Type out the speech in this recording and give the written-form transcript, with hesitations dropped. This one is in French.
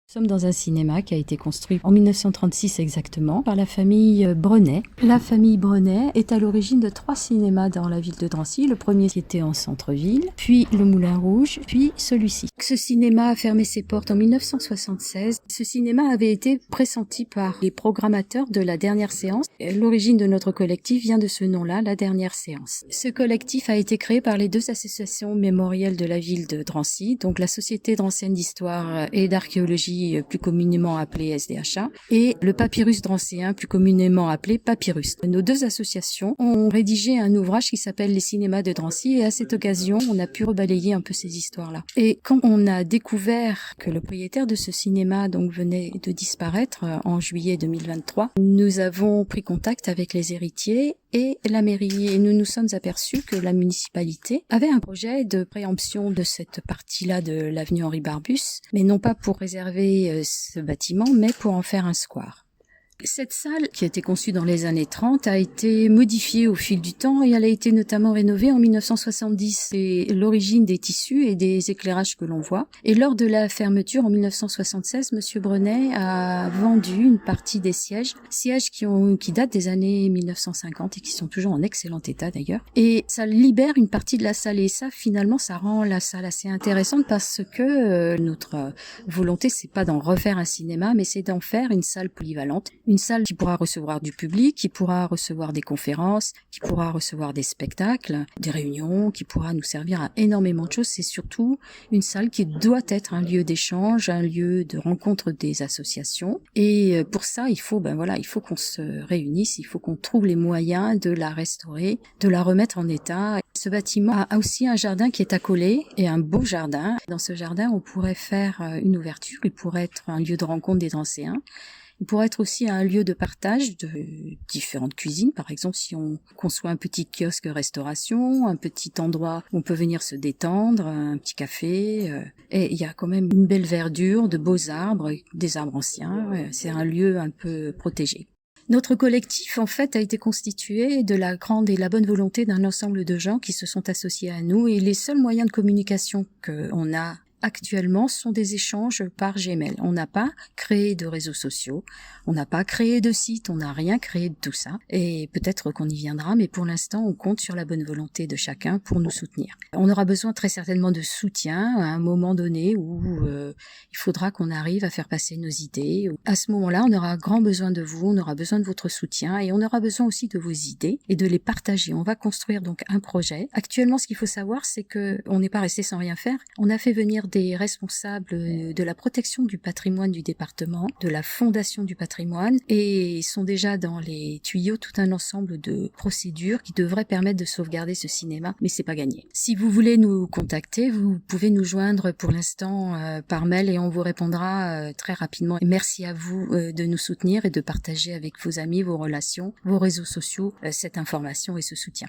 Nous sommes dans un cinéma qui a été construit en 1936 exactement par la famille Brenet. La famille Brenet est à l'origine de 3 cinémas dans la ville de Drancy. Le premier qui était en centre-ville, puis le Moulin Rouge, puis celui-ci. Ce cinéma a fermé ses portes en 1976. Ce cinéma avait été pressenti par les programmateurs de la dernière séance. L'origine de notre collectif vient de ce nom-là, la dernière séance. Ce collectif a été créé par les 2 associations mémorielles de la ville de Drancy, donc la Société Drancienne d'Histoire et d'Archéologie, plus communément appelé SDHA, et le Papyrus Drancéen, plus communément appelé Papyrus. Nos 2 associations ont rédigé un ouvrage qui s'appelle Les cinémas de Drancy, et à cette occasion, on a pu rebalayer un peu ces histoires-là. Et quand on a découvert que le propriétaire de ce cinéma donc venait de disparaître en juillet 2023, nous avons pris contact avec les héritiers et la mairie, et nous nous sommes aperçus que la municipalité avait un projet de préemption de cette partie-là de l'avenue Henri Barbus, mais non pas pour réserver ce bâtiment, mais pour en faire un square. Cette salle, qui a été conçue dans les années 30, a été modifiée au fil du temps et elle a été notamment rénovée en 1970. C'est l'origine des tissus et des éclairages que l'on voit. Et lors de la fermeture en 1976, Monsieur Brenet a vendu une partie des sièges qui datent des années 1950 et qui sont toujours en excellent état d'ailleurs. Et ça libère une partie de la salle et ça, finalement, ça rend la salle assez intéressante parce que notre volonté, c'est pas d'en refaire un cinéma, mais c'est d'en faire une salle polyvalente. Une salle qui pourra recevoir du public, qui pourra recevoir des conférences, qui pourra recevoir des spectacles, des réunions, qui pourra nous servir à énormément de choses. C'est surtout une salle qui doit être un lieu d'échange, un lieu de rencontre des associations. Et pour ça, il faut qu'on se réunisse, il faut qu'on trouve les moyens de la restaurer, de la remettre en état. Ce bâtiment a aussi un jardin qui est accolé et un beau jardin. Dans ce jardin, on pourrait faire une ouverture, il pourrait être un lieu de rencontre des Drancéens. Il pourrait être aussi un lieu de partage de différentes cuisines. Par exemple, si on conçoit un petit kiosque restauration, un petit endroit où on peut venir se détendre, un petit café. Et il y a quand même une belle verdure, de beaux arbres, des arbres anciens. C'est un lieu un peu protégé. Notre collectif, en fait, a été constitué de la grande et la bonne volonté d'un ensemble de gens qui se sont associés à nous. Et les seuls moyens de communication qu'on a actuellement sont des échanges par Gmail. On n'a pas créé de réseaux sociaux, on n'a pas créé de site, on n'a rien créé de tout ça. Et peut-être qu'on y viendra, mais pour l'instant, on compte sur la bonne volonté de chacun pour nous soutenir. On aura besoin très certainement de soutien à un moment donné où il faudra qu'on arrive à faire passer nos idées. À ce moment-là, on aura grand besoin de vous, on aura besoin de votre soutien et on aura besoin aussi de vos idées et de les partager. On va construire donc un projet. Actuellement, ce qu'il faut savoir, c'est que on n'est pas resté sans rien faire. On a fait venir des responsables de la protection du patrimoine du département, de la fondation du patrimoine, et ils sont déjà dans les tuyaux tout un ensemble de procédures qui devraient permettre de sauvegarder ce cinéma, mais c'est pas gagné. Si vous voulez nous contacter, vous pouvez nous joindre pour l'instant par mail et on vous répondra très rapidement. Et merci à vous de nous soutenir et de partager avec vos amis, vos relations, vos réseaux sociaux cette information et ce soutien.